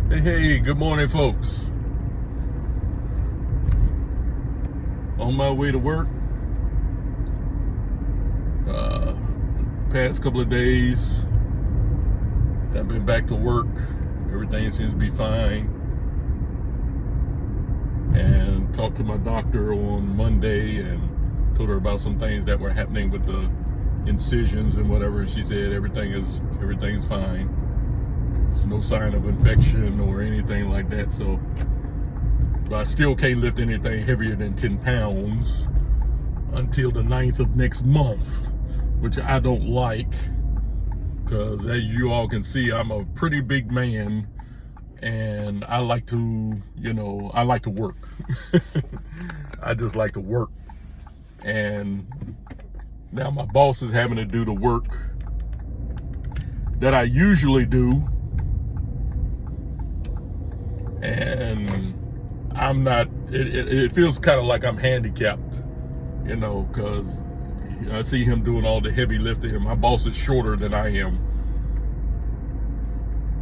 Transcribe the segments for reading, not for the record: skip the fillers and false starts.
Hey, good morning, folks. On my way to work. Past couple of days, I've been back to work. Everything seems to be fine. And talked to my doctor on Monday and told her about some things that were happening with the incisions and whatever. She said everything's fine. There's no sign of infection or anything like that. So, but I still can't lift anything heavier than 10 pounds until the 9th of next month, which I don't like, because as you all can see, I'm a pretty big man and I like to, I like to work. I just like to work. And now my boss is having to do the work that I usually do. And I'm not, it feels kind of like I'm handicapped, because I see him doing all the heavy lifting, and my boss is shorter than I am.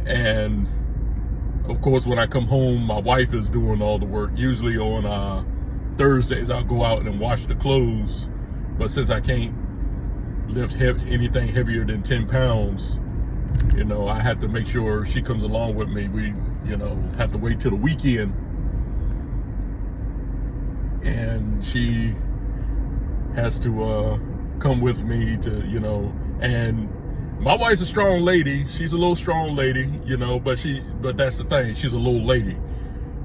And of course, when I come home, my wife is doing all the work. Usually on Thursdays, I'll go out and wash the clothes. But since I can't lift anything heavier than 10 pounds, I have to make sure she comes along with me. We, have to wait till the weekend. And she has to come with me to, and my wife's a strong lady. She's a little strong lady, but that's the thing. She's a little lady.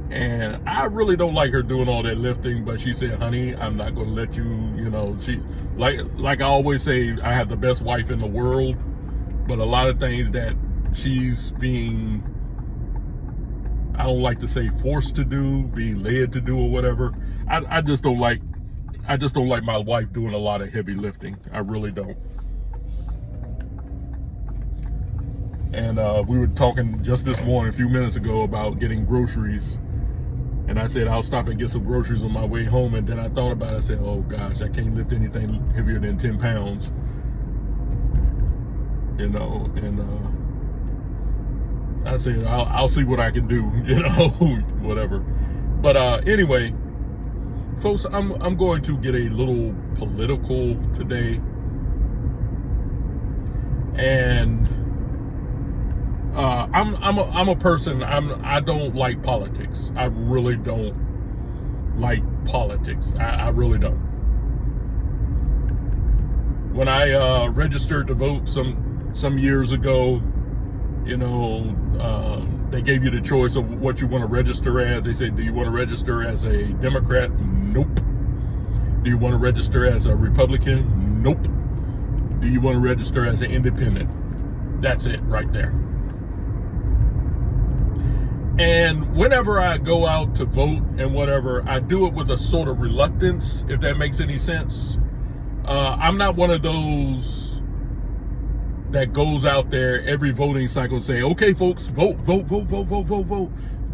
And I really don't like her doing all that lifting, but she said, honey, I'm not going to let you, she, like I always say, I have the best wife in the world, but a lot of things that she's being, I don't like to say forced to do, being led to do or whatever. I just don't like my wife doing a lot of heavy lifting. I really don't. And we were talking just this morning, a few minutes ago, about getting groceries. And I said, I'll stop and get some groceries on my way home. And then I thought about it. I said, oh gosh, I can't lift anything heavier than 10 pounds. And I said, I'll see what I can do, whatever. But anyway, folks, I'm going to get a little political today. And I'm a person, I don't like politics. I really don't like politics. I really don't. When I registered to vote some years ago, they gave you the choice of what you want to register as. They said, do you want to register as a Democrat? Nope. Do you want to register as a Republican? Nope. Do you want to register as an independent? That's it right there. And whenever I go out to vote and whatever, I do it with a sort of reluctance, if that makes any sense. I'm not one of those that goes out there every voting cycle and say, okay, folks, vote.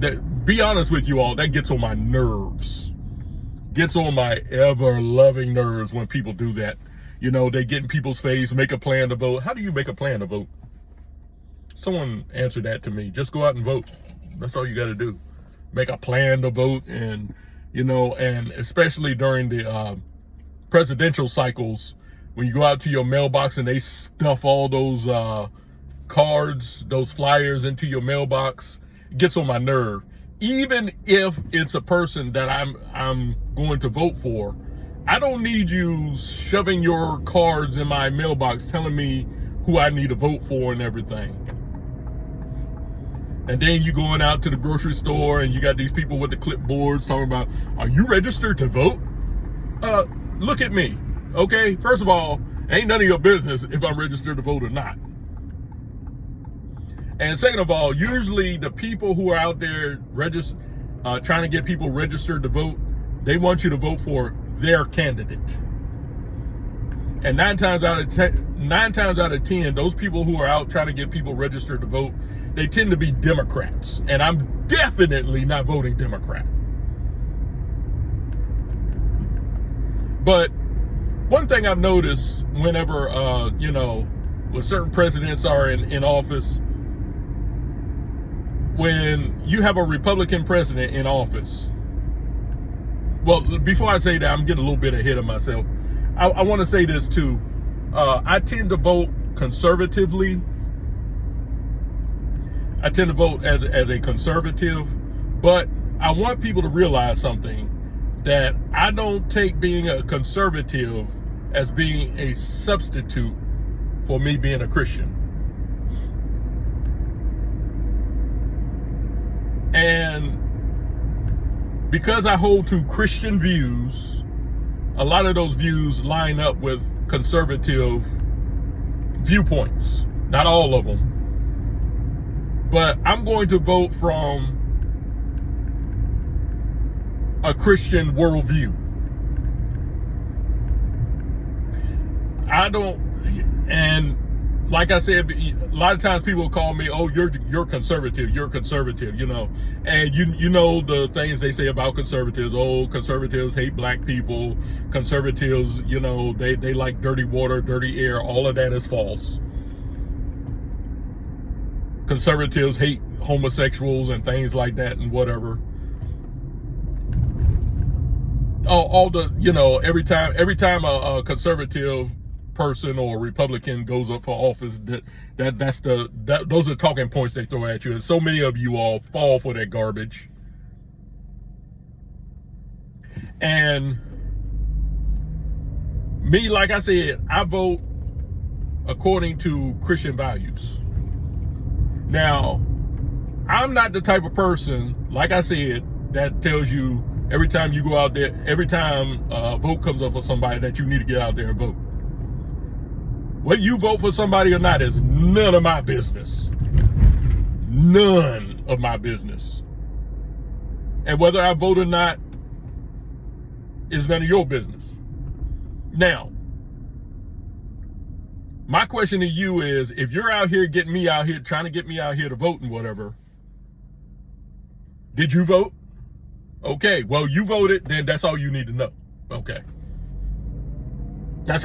That, be honest with you all, that gets on my nerves. Gets on my ever-loving nerves when people do that. They get in people's face, make a plan to vote. How do you make a plan to vote? Someone answer that to me. Just go out and vote. That's all you got to do. Make a plan to vote. And, and especially during the presidential cycles, when you go out to your mailbox and they stuff all those cards, those flyers into your mailbox, it gets on my nerve. Even if it's a person that I'm going to vote for, I don't need you shoving your cards in my mailbox telling me who I need to vote for and everything. And then you going out to the grocery store and you got these people with the clipboards talking about, are you registered to vote? Look at me, okay? First of all, ain't none of your business if I'm registered to vote or not. And second of all, usually the people who are out there trying to get people registered to vote, they want you to vote for their candidate. And 9 times out of 10, those people who are out trying to get people registered to vote, they tend to be Democrats. And I'm definitely not voting Democrat. But one thing I've noticed whenever, when certain presidents are in office, when you have a Republican president in office, well, before I say that, I'm getting a little bit ahead of myself. I want to say this too. I tend to vote conservatively. I tend to vote as a conservative, but I want people to realize something, that I don't take being a conservative as being a substitute for me being a Christian. And because I hold to Christian views, a lot of those views line up with conservative viewpoints. Not all of them. But I'm going to vote from a Christian worldview. And like I said, a lot of times people call me, "Oh, you're conservative, you know." And you know the things they say about conservatives. Oh, conservatives hate black people. Conservatives, you know, they like dirty water, dirty air. All of that is false. Conservatives hate homosexuals and things like that and whatever. All the, you know, every time a conservative person or Republican goes up for office, those are talking points they throw at you, and so many of you all fall for that garbage. And me, like I said, I vote according to Christian values. Now, I'm not the type of person, like I said, that tells you every time you go out there, every time a vote comes up for somebody, that you need to get out there and vote. Whether you vote for somebody or not is none of my business. None of my business. And whether I vote or not is none of your business. Now, my question to you is, if you're out here getting me out here, trying to get me out here to vote and whatever, did you vote? Okay, well, you voted, then that's all you need to know. Okay. That's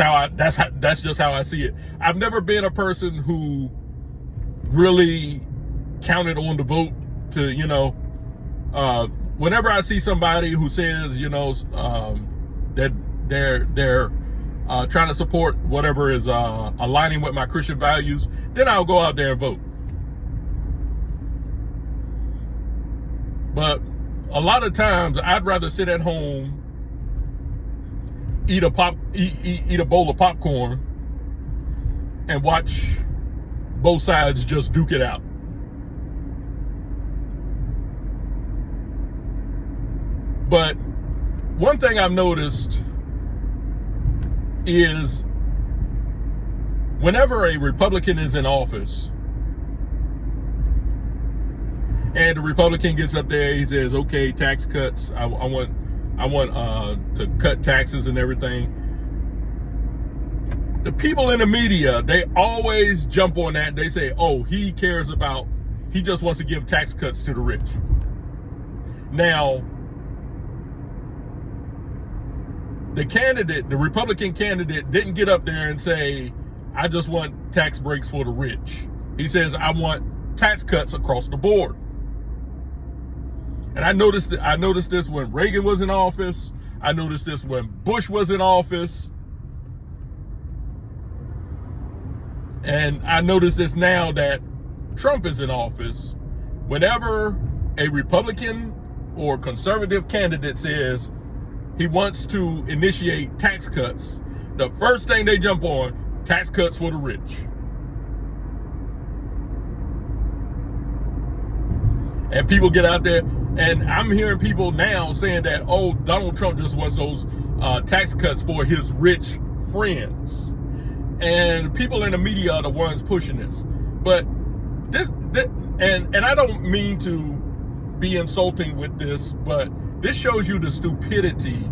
just how I see it. I've never been a person who really counted on the vote to, you know, whenever I see somebody who says, you know, that they're trying to support whatever is aligning with my Christian values, then I'll go out there and vote. But a lot of times I'd rather sit at home, eat a bowl of popcorn, and watch both sides just duke it out. But one thing I've noticed is whenever a Republican is in office and the Republican gets up there, he says, okay, tax cuts, I want to cut taxes and everything. The people in the media, they always jump on that. They say, oh, he just wants to give tax cuts to the rich. Now, the Republican candidate didn't get up there and say, I just want tax breaks for the rich. He says, I want tax cuts across the board. And I noticed this when Reagan was in office. I noticed this when Bush was in office. And I noticed this now that Trump is in office. Whenever a Republican or conservative candidate says he wants to initiate tax cuts, the first thing they jump on, tax cuts for the rich. And people get out there, and I'm hearing people now saying that, oh, Donald Trump just wants those tax cuts for his rich friends. And people in the media are the ones pushing this. But this and I don't mean to be insulting with this, but this shows you the stupidity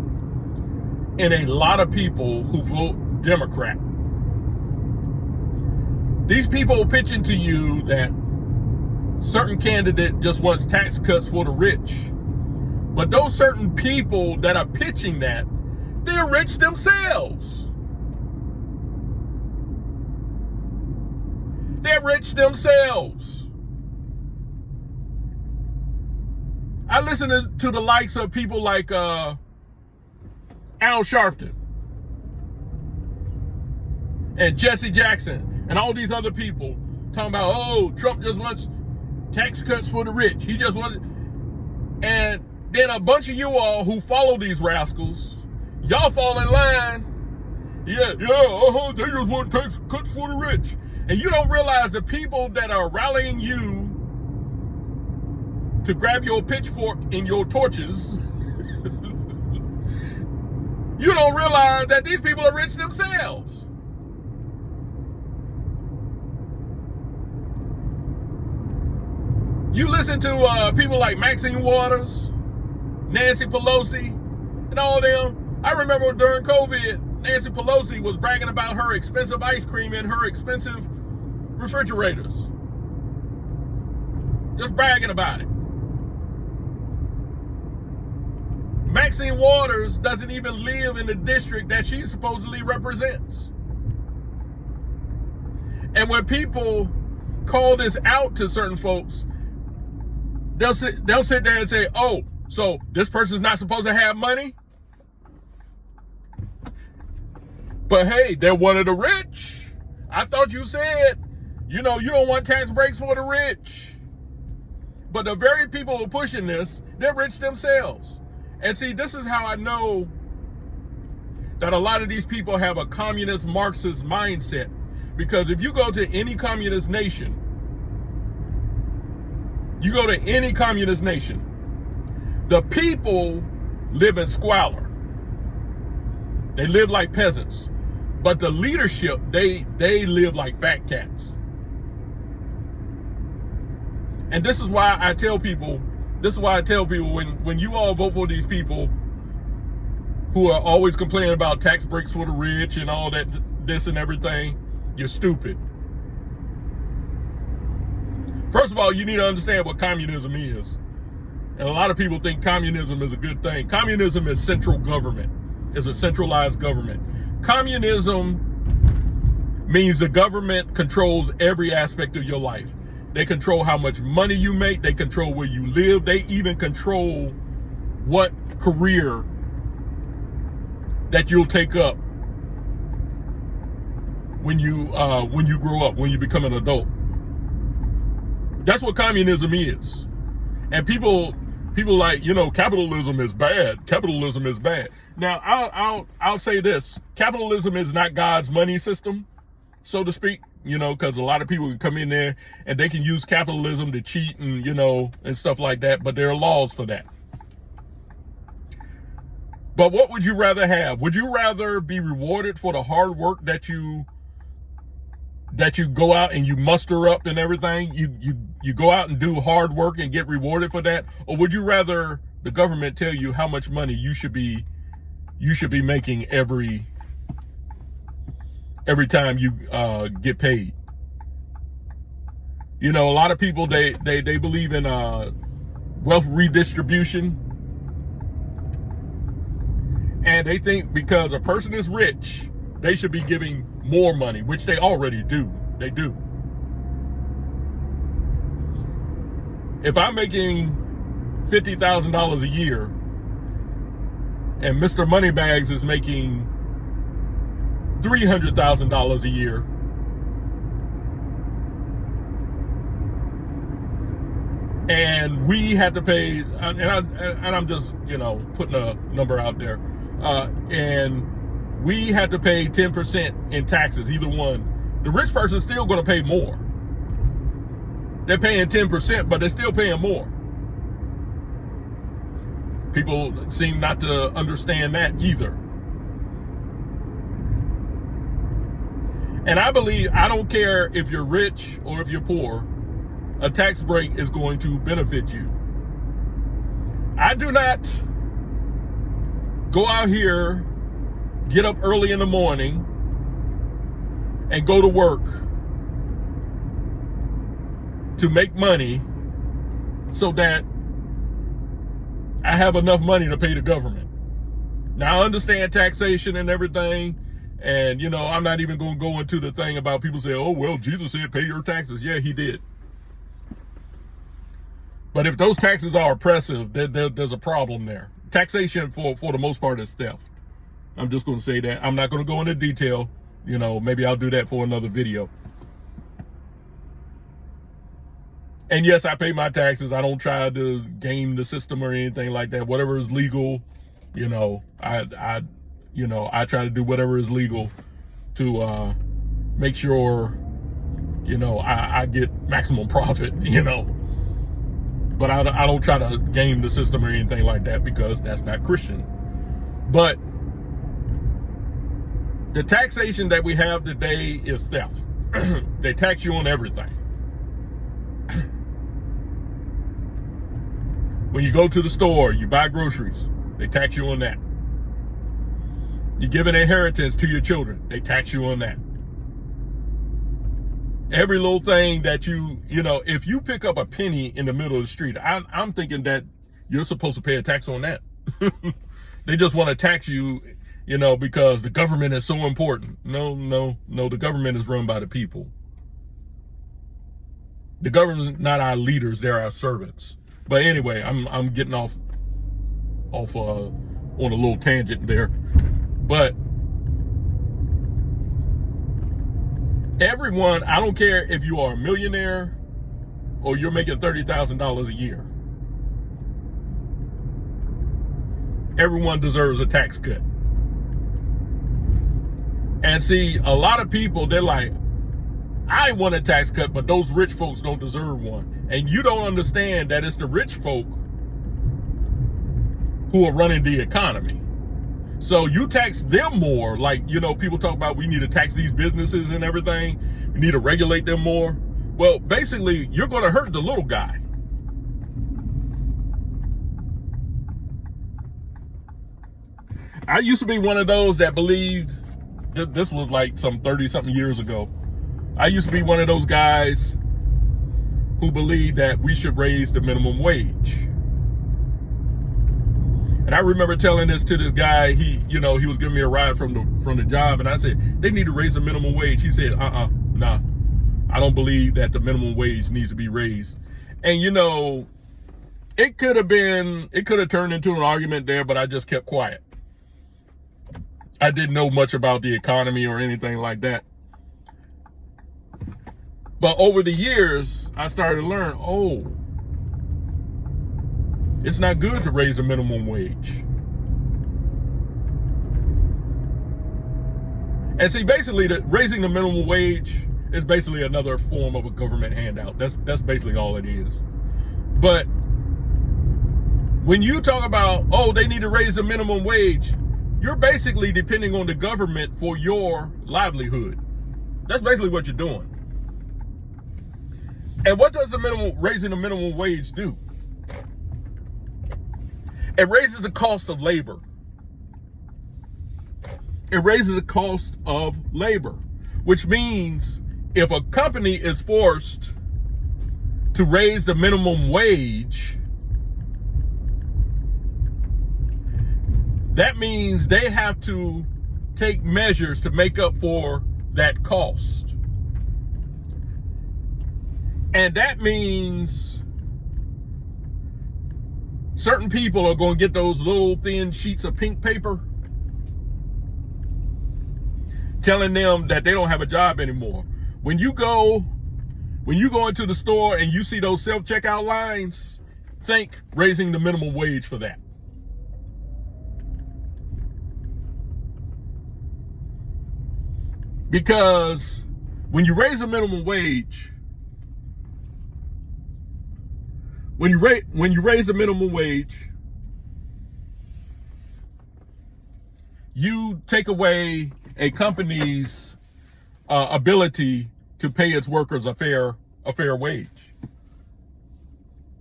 in a lot of people who vote Democrat. These people pitching to you that certain candidate just wants tax cuts for the rich. But those certain people that are pitching that, they're rich themselves. They're rich themselves. I listen to the likes of people like Al Sharpton and Jesse Jackson and all these other people talking about, oh, Trump just wants tax cuts for the rich. He just wants it. And then a bunch of you all who follow these rascals, y'all fall in line. They just want tax cuts for the rich. And you don't realize the people that are rallying you to grab your pitchfork and your torches, you don't realize that these people are rich themselves. You listen to people like Maxine Waters, Nancy Pelosi, and all them. I remember during COVID, Nancy Pelosi was bragging about her expensive ice cream and her expensive refrigerators. Just bragging about it. Maxine Waters doesn't even live in the district that she supposedly represents. And when people call this out to certain folks, they'll sit there and say, oh, so this person's not supposed to have money? But hey, they're one of the rich. I thought you said, you don't want tax breaks for the rich. But the very people who are pushing this, they're rich themselves. And see, this is how I know that a lot of these people have a communist Marxist mindset. Because if you go to any communist nation, the people live in squalor. They live like peasants. But the leadership, they live like fat cats. And this is why I tell people when you all vote for these people who are always complaining about tax breaks for the rich and all that, this and everything, you're stupid. First of all, you need to understand what communism is. And a lot of people think communism is a good thing. Communism is central government. It's a centralized government. Communism means the government controls every aspect of your life. They control how much money you make. They control where you live. They even control what career that you'll take up when you grow up, when you become an adult. That's what communism is. And people like, capitalism is bad. Capitalism is bad. Now, I'll say this. Capitalism is not God's money system, so to speak, because a lot of people can come in there and they can use capitalism to cheat and, and stuff like that. But there are laws for that. But what would you rather have? Would you rather be rewarded for the hard work that you go out and you muster up and everything? You go out and do hard work and get rewarded for that? Or would you rather the government tell you how much money you should be making every time you get paid? A lot of people, they believe in wealth redistribution. And they think because a person is rich, they should be giving more money, which they already do. They do. If I'm making $50,000 a year and Mr. Moneybags is making $300,000 a year, and we had to pay, and I'm just, putting a number out there, and we had to pay 10% in taxes, either one. The rich person's still going to pay more. They're paying 10%, but they're still paying more. People seem not to understand that either. And I don't care if you're rich or if you're poor, a tax break is going to benefit you. I do not go out here, get up early in the morning, and go to work to make money so that I have enough money to pay the government. Now, I understand taxation and everything, and, I'm not even going to go into the thing about people say, oh, well, Jesus said pay your taxes. Yeah, he did. But if those taxes are oppressive, there's a problem there. Taxation for the most part is theft. I'm just going to say that. I'm not going to go into detail. You know, maybe I'll do that for another video. And yes, I pay my taxes. I don't try to game the system or anything like that. Whatever is legal, you know, I try to do whatever is legal to make sure, you know, I get maximum profit, you know. But I don't try to game the system or anything like that, because that's not Christian. But the taxation that we have today is theft. They tax you on everything. When you go to the store, you buy groceries, they tax you on that. You give an inheritance to your children, they tax you on that. Every little thing that you know, if you pick up a penny in the middle of the street, I'm thinking that you're supposed to pay a tax on that. They just want to tax you, you know, because the government is so important. No, the government is run by the people. The government's not our leaders, they're our servants. But anyway, I'm getting off on a little tangent there. But everyone, I don't care if you are a millionaire or you're making $30,000 a year. Everyone deserves a tax cut. And see, a lot of people, they're like, I want a tax cut, but those rich folks don't deserve one. And you don't understand that it's the rich folk who are running the economy. So you tax them more. Like, you know, people talk about we need to tax these businesses and everything. We need to regulate them more. Well, basically, you're going to hurt the little guy. I used to be one of those that believed, this was like some 30-something years ago. I used to be one of those guys who believed that we should raise the minimum wage. And I remember telling this to this guy. He was giving me a ride from the job, and I said, they need to raise the minimum wage. He said, nah, I don't believe that the minimum wage needs to be raised. And you know, it could have turned into an argument there, but I just kept quiet. I didn't know much about the economy or anything like that. But over the years, I started to learn, it's not good to raise the minimum wage. And see, basically, raising the minimum wage is basically another form of a government handout. That's basically all it is. But when you talk about, they need to raise the minimum wage, you're basically depending on the government for your livelihood. That's basically what you're doing. And what does raising the minimum wage do? It raises the cost of labor. It raises the cost of labor, which means if a company is forced to raise the minimum wage, that means they have to take measures to make up for that cost. And that means certain people are going to get those little thin sheets of pink paper telling them that they don't have a job anymore. When you go into the store and you see those self-checkout lines, think raising the minimum wage for that. Because when you raise the minimum wage, when you raise the minimum wage, you take away a company's ability to pay its workers a fair wage.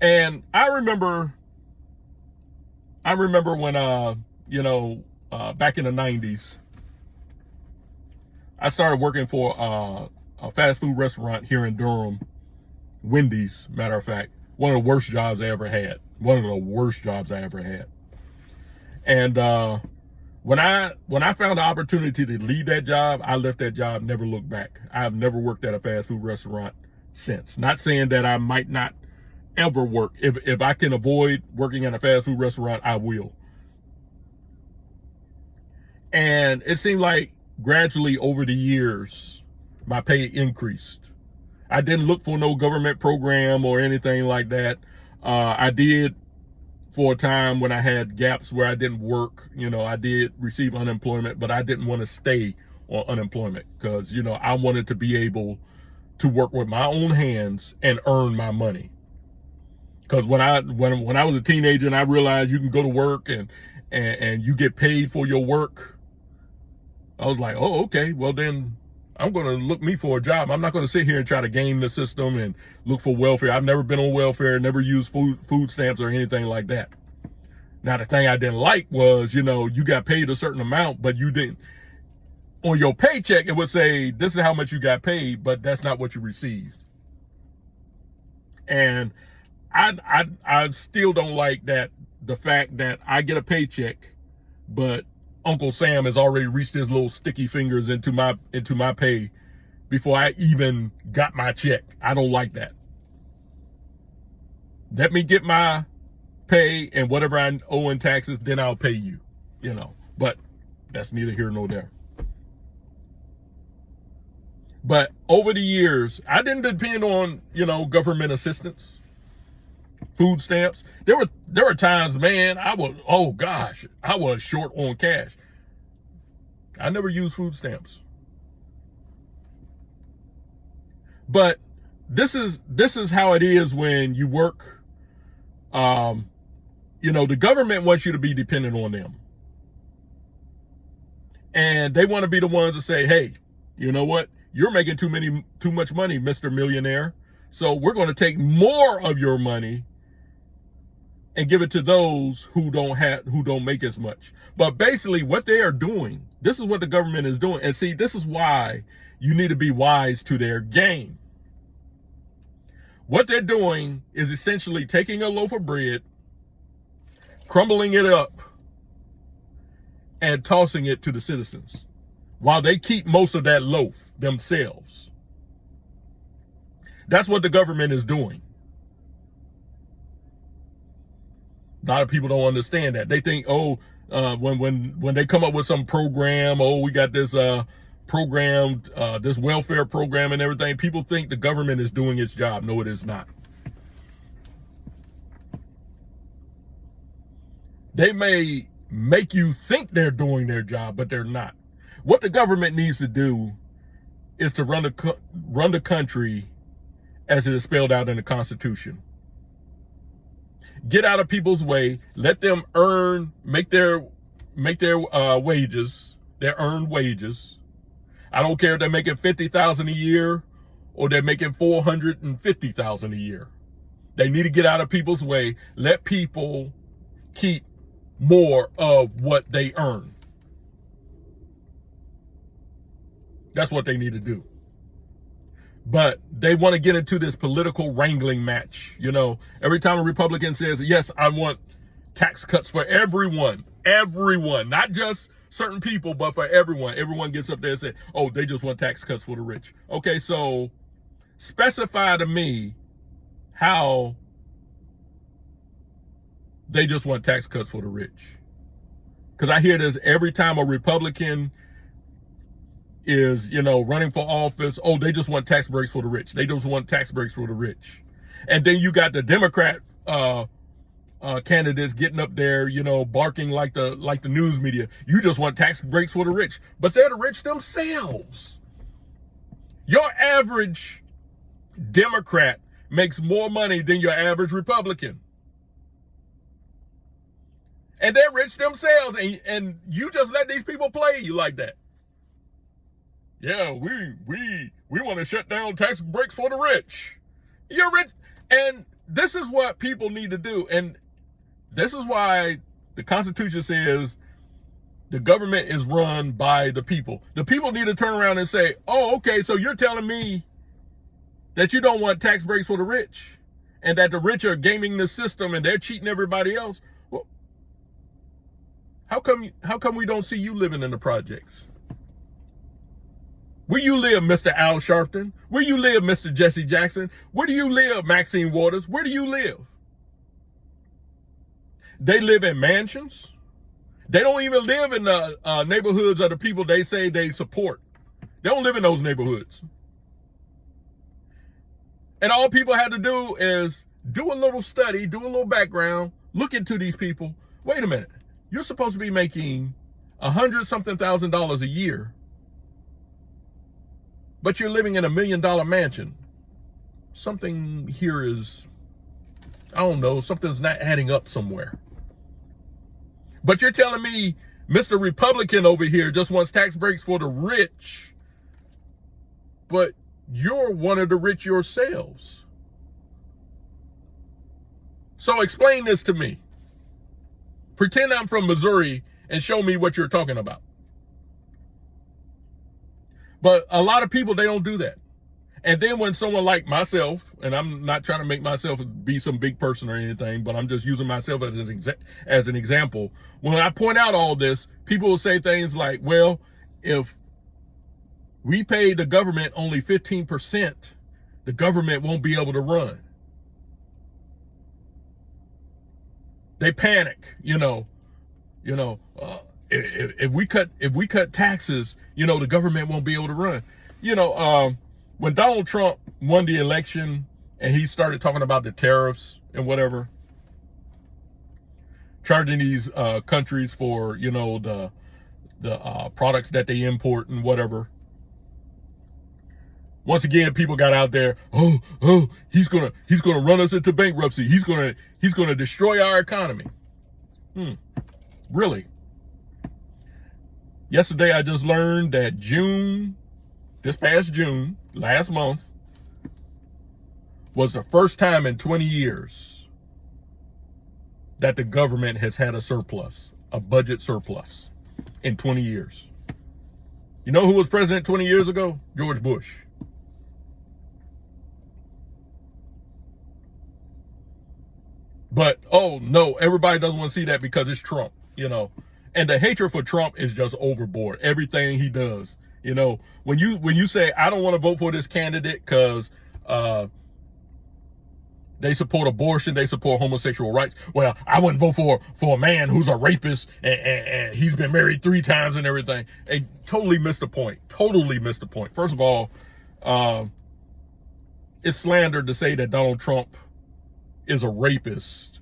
And I remember when back in the 90s, I started working for a fast food restaurant here in Durham, Wendy's, matter of fact. One of the worst jobs I ever had. And when I found the opportunity to leave that job, I left that job, never looked back. I've never worked at a fast food restaurant since. Not saying that I might not ever work. If I can avoid working at a fast food restaurant, I will. And it seemed like gradually over the years, my pay increased. I didn't look for no government program or anything like that. I did for a time when I had gaps where I didn't work. You know, I did receive unemployment, but I didn't want to stay on unemployment because, you know, I wanted to be able to work with my own hands and earn my money. Because when I was a teenager and I realized you can go to work and you get paid for your work, I was like, oh, okay, well then I'm going to look me for a job. I'm not going to sit here and try to game the system and look for welfare. I've never been on welfare, never used food stamps or anything like that. Now, the thing I didn't like was, you know, you got paid a certain amount, but you didn't, on your paycheck, it would say, this is how much you got paid, but that's not what you received. And I still don't like that, the fact that I get a paycheck, but Uncle Sam has already reached his little sticky fingers into my pay before I even got my check. I don't like that. Let me get my pay and whatever I owe in taxes, then I'll pay you, you know. But that's neither here nor there. But over the years, I didn't depend on, you know, government assistance, food stamps. There were times, man, I was short on cash. I never used food stamps. But this is how it is when you work. You know, the government wants you to be dependent on them. And they want to be the ones to say, hey, you know what? You're making too much money, Mr. Millionaire. So we're going to take more of your money and give it to those who don't make as much. But basically what they are doing, this is what the government is doing. And see, this is why you need to be wise to their game. What they're doing is essentially taking a loaf of bread, crumbling it up, and tossing it to the citizens while they keep most of that loaf themselves. That's what the government is doing. A lot of people don't understand that. They think, when they come up with some program, we got this program, this welfare program and everything, people think the government is doing its job. No, it is not. They may make you think they're doing their job, but they're not. What the government needs to do is to run the country as it is spelled out in the Constitution. Get out of people's way. Let them make their wages, their earned wages. I don't care if they're making $50,000 a year or they're making $450,000 a year. They need to get out of people's way. Let people keep more of what they earn. That's what they need to do. But they want to get into this political wrangling match. You know, every time a Republican says, yes, I want tax cuts for everyone, not just certain people, but for everyone. Everyone gets up there and says, oh, they just want tax cuts for the rich. Okay, so specify to me how they just want tax cuts for the rich. Because I hear this every time a Republican is, you know, running for office. Oh, they just want tax breaks for the rich. They just want tax breaks for the rich. And then you got the Democrat candidates getting up there, you know, barking like the news media. You just want tax breaks for the rich. But they're the rich themselves. Your average Democrat makes more money than your average Republican. And they're rich themselves. And you just let these people play you like that. Yeah, we want to shut down tax breaks for the rich. You're rich. And this is what people need to do. And this is why the Constitution says the government is run by the people. The people need to turn around and say, oh, okay, so you're telling me that you don't want tax breaks for the rich and that the rich are gaming the system and they're cheating everybody else. Well, how come we don't see you living in the projects? Where you live, Mr. Al Sharpton? Where you live, Mr. Jesse Jackson? Where do you live, Maxine Waters? Where do you live? They live in mansions. They don't even live in the neighborhoods of the people they say they support. They don't live in those neighborhoods. And all people had to do is do a little study, do a little background, look into these people. Wait a minute. You're supposed to be making $100-something thousand a year, but you're living in $1 million mansion. Something here is, I don't know, something's not adding up somewhere. But you're telling me Mr. Republican over here just wants tax breaks for the rich, but you're one of the rich yourselves. So explain this to me. Pretend I'm from Missouri and show me what you're talking about. But a lot of people, they don't do that. And then when someone like myself, and I'm not trying to make myself be some big person or anything, but I'm just using myself as an example. When I point out all this, people will say things like, well, if we pay the government only 15%, the government won't be able to run. They panic, if we cut taxes, the government won't be able to run. When Donald Trump won the election and he started talking about the tariffs and whatever, charging these countries for, the products that they import and whatever. Once again, people got out there, he's gonna run us into bankruptcy. He's gonna destroy our economy. Really? Yesterday, I just learned that this past June, last month, was the first time in 20 years that the government has had a surplus, a budget surplus in 20 years. You know who was president 20 years ago? George Bush. But, oh no, everybody doesn't want to see that because it's Trump, And the hatred for Trump is just overboard. Everything he does. When you say, I don't want to vote for this candidate because they support abortion, they support homosexual rights. Well, I wouldn't vote for a man who's a rapist and he's been married 3 times and everything. They totally missed the point. Totally missed the point. First of all, it's slander to say that Donald Trump is a rapist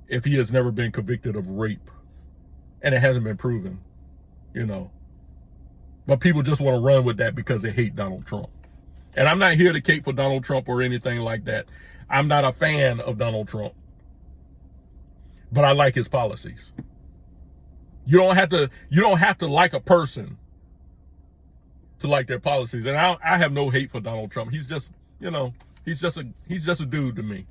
if he has never been convicted of rape. And it hasn't been proven, But people just want to run with that because they hate Donald Trump. And I'm not here to cape for Donald Trump or anything like that. I'm not a fan of Donald Trump. But I like his policies. You don't have to like a person to like their policies. And I have no hate for Donald Trump. He's just, he's just a dude to me.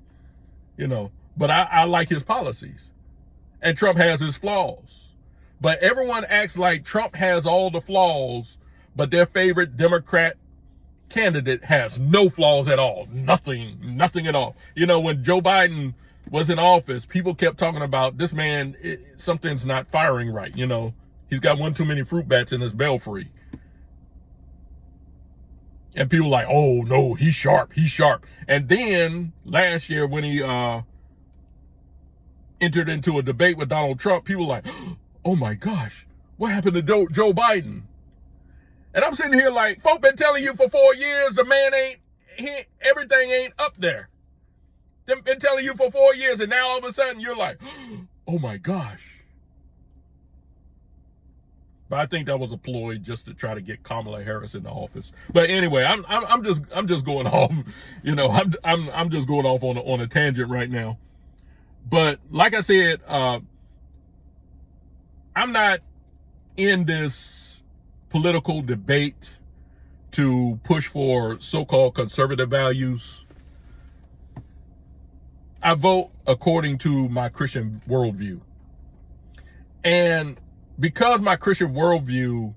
But I like his policies. And Trump has his flaws. But everyone acts like Trump has all the flaws, but their favorite Democrat candidate has no flaws at all. Nothing at all. When Joe Biden was in office, people kept talking about this man, something's not firing right. He's got one too many fruit bats in his belfry. And people like, oh no, he's sharp. And then last year when he entered into a debate with Donald Trump, people were like, oh my gosh, what happened to Joe Biden? And I'm sitting here like, folk been telling you for 4 years, the man everything ain't up there. They've been telling you for 4 years, and now all of a sudden you're like, oh my gosh. But I think that was a ploy just to try to get Kamala Harris in the office. But anyway, I'm just going off, I'm just going off on a tangent right now. But like I said, I'm not in this political debate to push for so-called conservative values. I vote according to my Christian worldview. And because my Christian worldview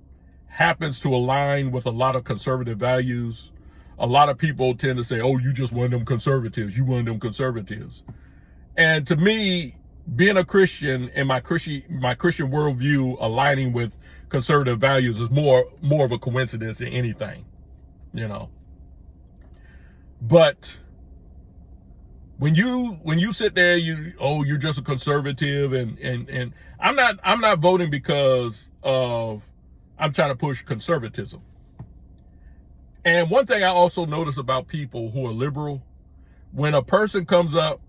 happens to align with a lot of conservative values, a lot of people tend to say, oh, you just one of them conservatives. You one of them conservatives. And to me, being a Christian and my Christian worldview aligning with conservative values is more of a coincidence than anything. you know. But when you sit there, you're just a conservative, and I'm not voting because of I'm trying to push conservatism. And one thing I also notice about people who are liberal, when a person comes up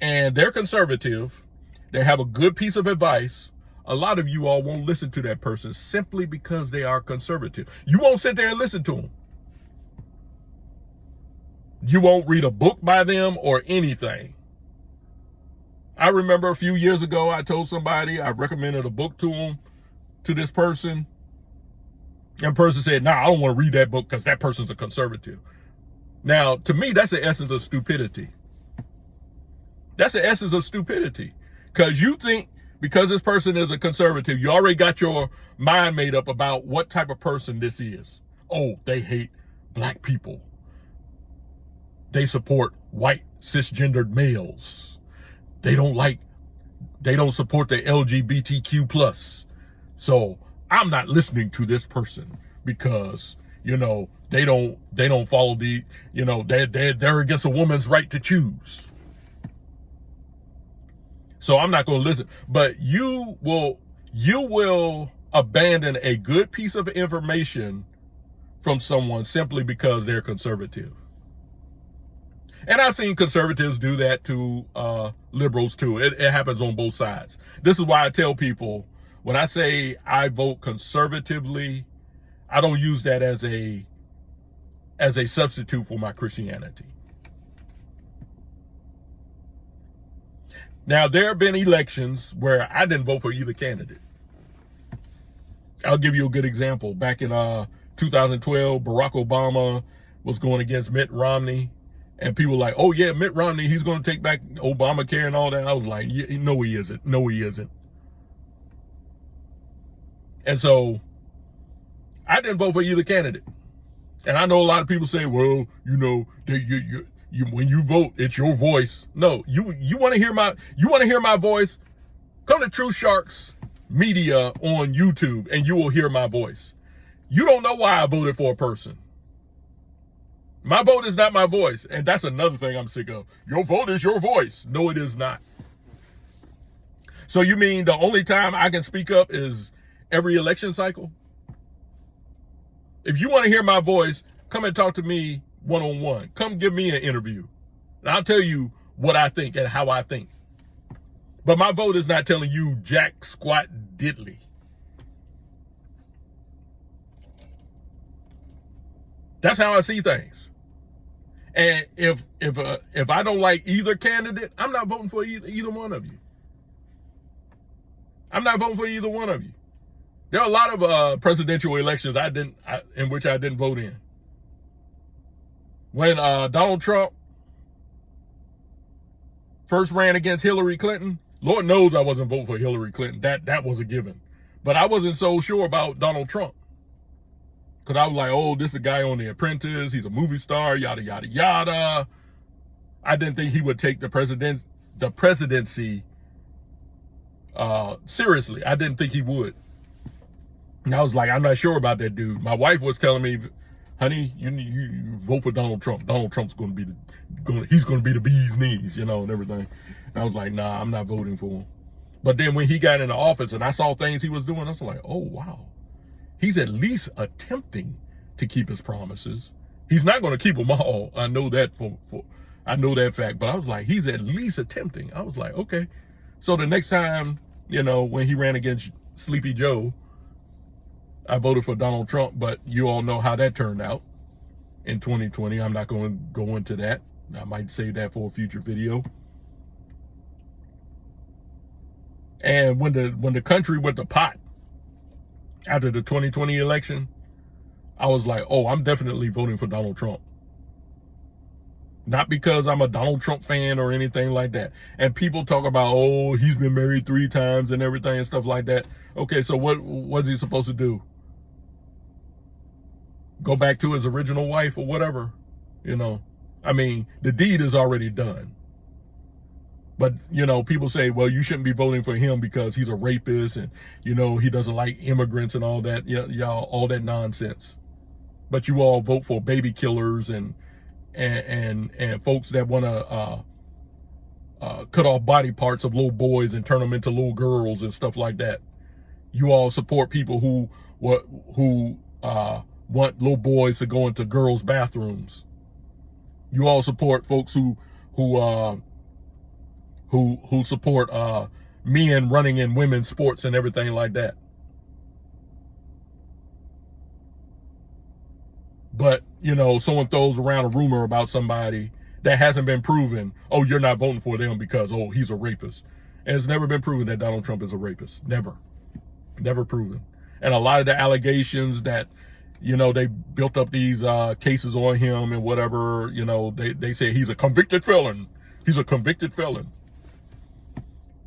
and they're conservative, they have a good piece of advice, a lot of you all won't listen to that person simply because they are conservative. You won't sit there and listen to them. You won't read a book by them or anything. I remember a few years ago, I told somebody, I recommended a book to this person. And the person said, I don't want to read that book because that person's a conservative. Now, to me, that's the essence of stupidity. That's the essence of stupidity. Because you think because this person is a conservative, you already got your mind made up about what type of person this is. Oh, they hate black people. They support white cisgendered males. They don't support the LGBTQ plus. So I'm not listening to this person because, they don't follow they're against a woman's right to choose. So I'm not going to listen. But you will abandon a good piece of information from someone simply because they're conservative. And I've seen conservatives do that to liberals too. It happens on both sides. This is why I tell people, when I say I vote conservatively, I don't use that as a substitute for my Christianity. Now, there have been elections where I didn't vote for either candidate. I'll give you a good example. Back in 2012, Barack Obama was going against Mitt Romney. And people were like, oh, yeah, Mitt Romney, he's going to take back Obamacare and all that. I was like, no, he isn't. No, he isn't. And so I didn't vote for either candidate. And I know a lot of people say, well, when you vote, it's your voice. No, you want to hear my voice? Come to True Sharks Media on YouTube and you will hear my voice. You don't know why I voted for a person. My vote is not my voice. And that's another thing I'm sick of. Your vote is your voice. No, it is not. So you mean the only time I can speak up is every election cycle? If you want to hear my voice, come and talk to me one-on-one. Come give me an interview. And I'll tell you what I think and how I think. But my vote is not telling you jack squat diddly. That's how I see things. And if I don't like either candidate, I'm not voting for either one of you. I'm not voting for either one of you. There are a lot of presidential elections in which I didn't vote in. When Donald Trump first ran against Hillary Clinton, Lord knows I wasn't voting for Hillary Clinton. That was a given. But I wasn't so sure about Donald Trump. Because I was like, oh, this is a guy on The Apprentice. He's a movie star, yada, yada, yada. I didn't think he would take the presidency seriously. I didn't think he would. And I was like, I'm not sure about that dude. My wife was telling me, honey, you vote for Donald Trump. Donald Trump's he's going to be the bee's knees, and everything. And I was like, nah, I'm not voting for him. But then when he got into office and I saw things he was doing, I was like, oh, wow. He's at least attempting to keep his promises. He's not going to keep them all. I know that I know that fact. But I was like, he's at least attempting. I was like, okay. So the next time, when he ran against Sleepy Joe, I voted for Donald Trump. But you all know how that turned out in 2020. I'm not going to go into that. I might save that for a future video. And when the country went to pot, after the 2020 election, I was like, oh, I'm definitely voting for Donald Trump. Not because I'm a Donald Trump fan or anything like that. And people talk about, oh, he's been married 3 times and everything and stuff like that. Okay, so what's he supposed to do? Go back to his original wife or whatever? I mean, the deed is already done. But, people say, well, you shouldn't be voting for him because he's a rapist and, he doesn't like immigrants and all that, y'all, all that nonsense. but you all vote for baby killers and folks that want to cut off body parts of little boys and turn them into little girls and stuff like that. You all support people who want little boys to go into girls' bathrooms. You all support folks who support men running in women's sports and everything like that. But, you know, someone throws around a rumor about somebody that hasn't been proven. Oh, you're not voting for them because, oh, he's a rapist. And it's never been proven that Donald Trump is a rapist. Never. Never proven. And a lot of the allegations that, you know, they built up these cases on him and whatever, you know, they say he's a convicted felon. He's a convicted felon.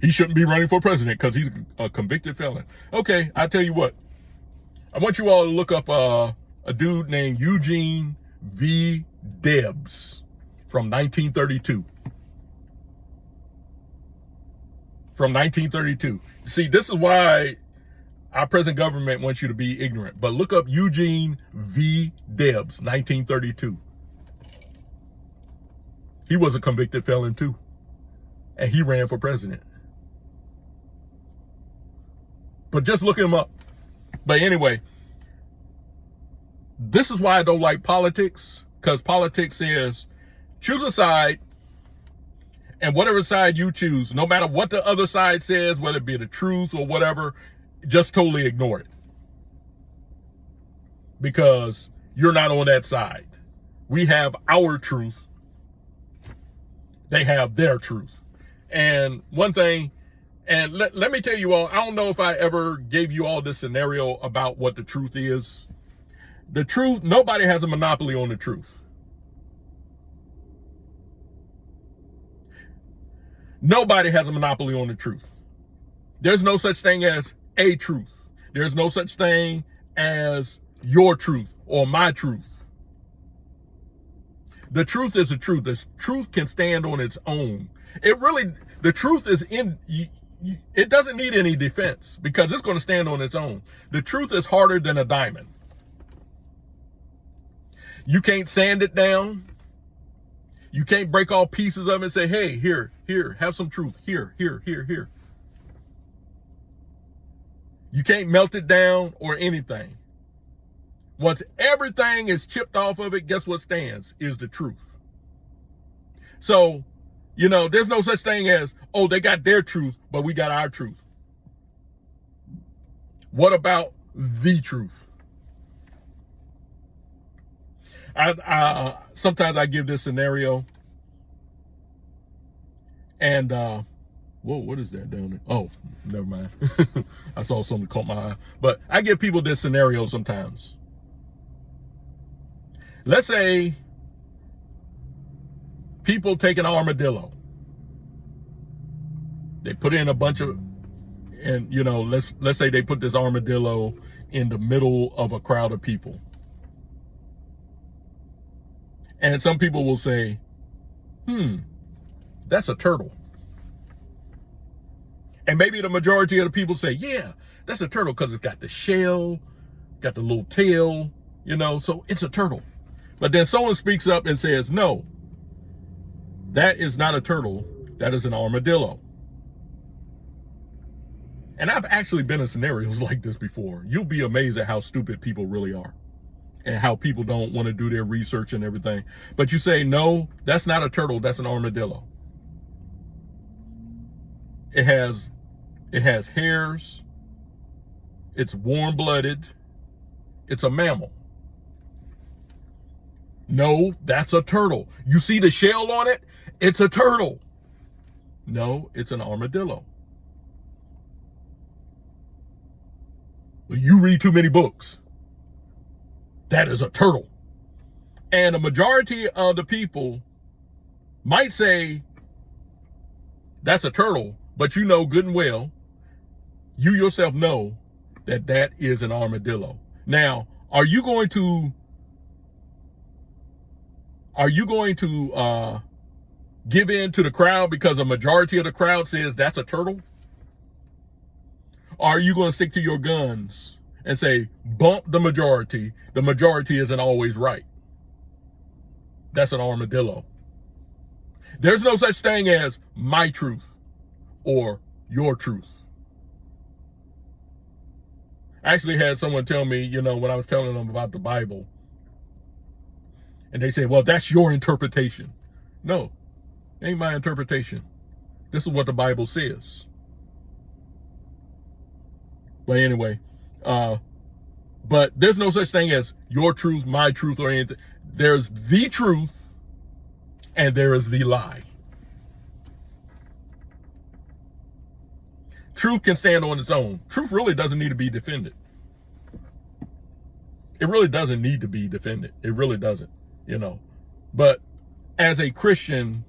He shouldn't be running for president because he's a convicted felon. Okay, I tell you what. I want you all to look up a dude named Eugene V. Debs from 1932. From 1932. See, this is why our present government wants you to be ignorant. But look up Eugene V. Debs, 1932. He was a convicted felon too. And he ran for president. But just look him up. But anyway, this is why I don't like politics. Because politics says, choose a side. And whatever side you choose, no matter what the other side says, whether it be the truth or whatever, just totally ignore it. Because you're not on that side. We have our truth. They have their truth. And one thing, and let me tell you all, I don't know if I ever gave you all this scenario about what the truth is. The truth, nobody has a monopoly on the truth. Nobody has a monopoly on the truth. There's no such thing as a truth. There's no such thing as your truth or my truth. The truth is the truth. The truth can stand on its own. The truth is it doesn't need any defense because it's going to stand on its own. The truth is harder than a diamond. You can't sand it down. You can't break all pieces of it and say, hey, here, have some truth. Here. You can't melt it down or anything. Once everything is chipped off of it, guess what stands? Is the truth. So, you know, there's no such thing as, oh, they got their truth, but we got our truth. What about the truth? Sometimes I give this scenario and, whoa, what is that down there? Oh, never mind. I saw something caught my eye, but I give people this scenario sometimes. Let's say people take an armadillo. They put in a bunch of, and you know, let's say they put this armadillo in the middle of a crowd of people. And some people will say, that's a turtle. And maybe the majority of the people say, yeah, that's a turtle because it's got the shell, got the little tail, you know, so it's a turtle. But then someone speaks up and says, no, that is not a turtle. That is an armadillo. And I've actually been in scenarios like this before. You'll be amazed at how stupid people really are and how people don't want to do their research and everything. But you say, no, that's not a turtle. That's an armadillo. It has hairs. It's warm-blooded. It's a mammal. No, that's a turtle. You see the shell on it? It's a turtle. No, it's an armadillo. Well, you read too many books. That is a turtle. And a majority of the people might say that's a turtle, but you know good and well, you yourself know that that is an armadillo. Now, are you going to give in to the crowd because a majority of the crowd says that's a turtle? Or are you going to stick to your guns and say, bump the majority isn't always right. That's an armadillo. There's no such thing as my truth or your truth. I actually had someone tell me, when I was telling them about the Bible, and they say, well, that's your interpretation. No, it ain't my interpretation. This is what the Bible says. But anyway, but there's no such thing as your truth, my truth, or anything. There's the truth and there is the lie. Truth can stand on its own. Truth really doesn't need to be defended. It really doesn't need to be defended. It really doesn't, But as a Christian,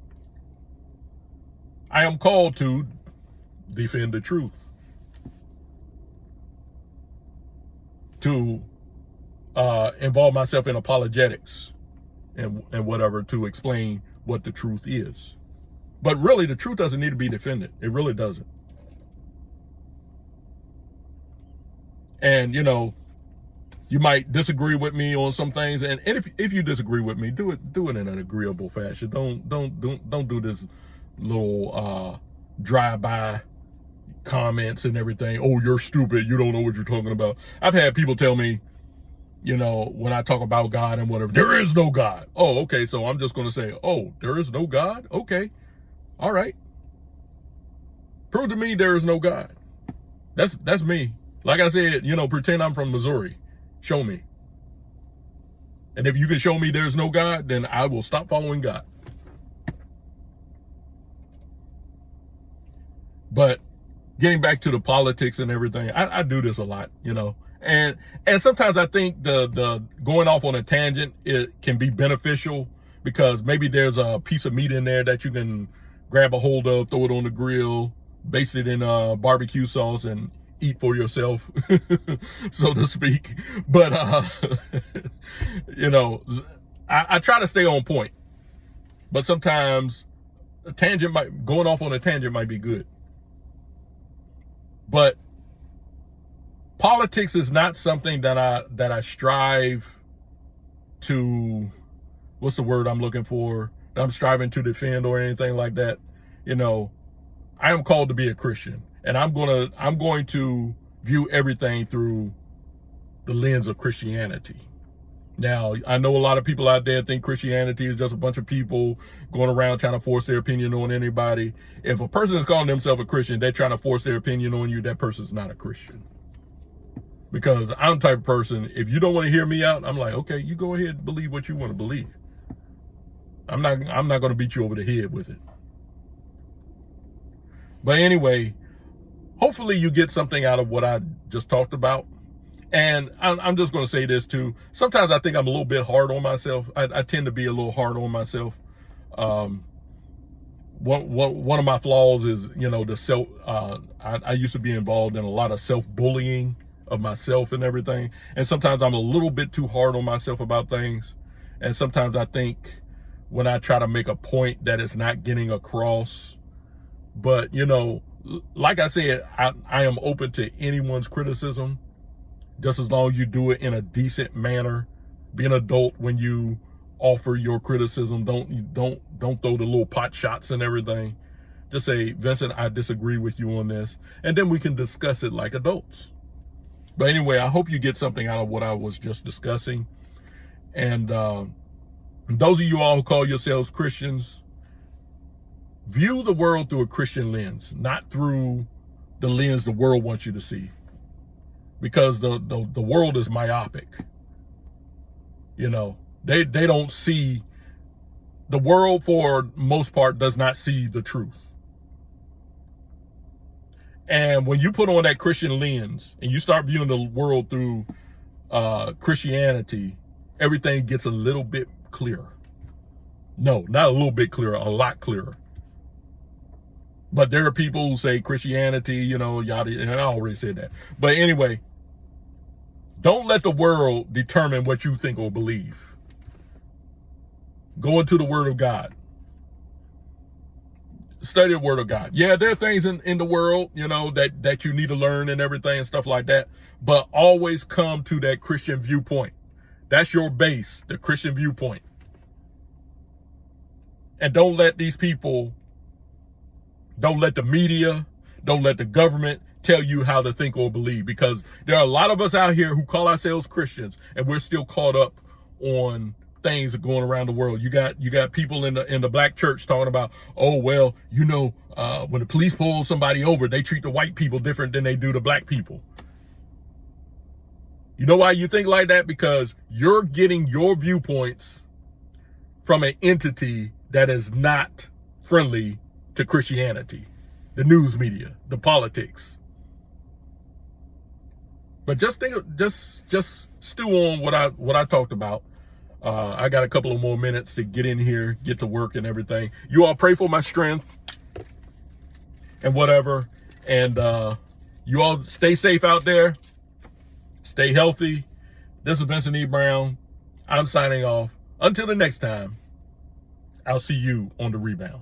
I am called to defend the truth. To involve myself in apologetics and whatever to explain what the truth is. But really, the truth doesn't need to be defended. It really doesn't. And, you might disagree with me on some things. And if you disagree with me, do it in an agreeable fashion. Don't do this little drive-by comments and everything. Oh, you're stupid. You don't know what you're talking about. I've had people tell me, when I talk about God and whatever, there is no God. Oh, okay. So I'm just going to say, oh, there is no God. Okay. All right. Prove to me there is no God. That's me. Like I said, pretend I'm from Missouri. Show me. And if you can show me there's no God, then I will stop following God. But getting back to the politics and everything, I do this a lot, and sometimes I think the going off on a tangent, it can be beneficial because maybe there's a piece of meat in there that you can grab a hold of, throw it on the grill, baste it in barbecue sauce and eat for yourself, so to speak. But, I try to stay on point, but sometimes going off on a tangent might be good. But politics is not something that I strive to, what's the word I'm looking for, that I'm striving to defend or anything like that. I am called to be a Christian, and I'm going to view everything through the lens of Christianity. Now, I know a lot of people out there think Christianity is just a bunch of people going around trying to force their opinion on anybody. If a person is calling themselves a Christian, they're trying to force their opinion on you, that person's not a Christian. Because I'm the type of person, if you don't want to hear me out, I'm like, okay, you go ahead and believe what you want to believe. I'm not going to beat you over the head with it. But anyway, hopefully you get something out of what I just talked about. And I'm just going to say this too. Sometimes I think I'm a little bit hard on myself. I tend to be a little hard on myself. One of my flaws is, the self. I used to be involved in a lot of self-bullying of myself and everything. And sometimes I'm a little bit too hard on myself about things. And sometimes I think when I try to make a point that it's not getting across. But, like I said, I am open to anyone's criticism. Just as long as you do it in a decent manner. Be an adult when you offer your criticism. Don't throw the little pot shots and everything. Just say, Vincent, I disagree with you on this. And then we can discuss it like adults. But anyway, I hope you get something out of what I was just discussing. And those of you all who call yourselves Christians, view the world through a Christian lens, not through the lens the world wants you to see. Because the world is myopic. They don't see, the world for most part does not see the truth. And when you put on that Christian lens and you start viewing the world through Christianity, everything gets a little bit clearer. No, not a little bit clearer, a lot clearer. But there are people who say Christianity, yada, and I already said that. But anyway, don't let the world determine what you think or believe. Go into the Word of God. Study the word of God. Yeah, there are things in the world, you know, that you need to learn and everything and stuff like that. But always come to that Christian viewpoint. That's your base, the Christian viewpoint. And don't let these people, don't let the media, don't let the government tell you how to think or believe, because there are a lot of us out here who call ourselves Christians and we're still caught up on things going around the world. You got people in the black church talking about, oh, well, you know, when the police pull somebody over, they treat the white people different than they do the black people. You know why you think like that? Because you're getting your viewpoints from an entity that is not friendly to Christianity, the news media, the politics. But just stew on what I talked about. I got a couple of more minutes to get in here, get to work and everything. You all pray for my strength and whatever. And you all stay safe out there. Stay healthy. This is Vincent E. Brown. I'm signing off. Until the next time, I'll see you on the rebound.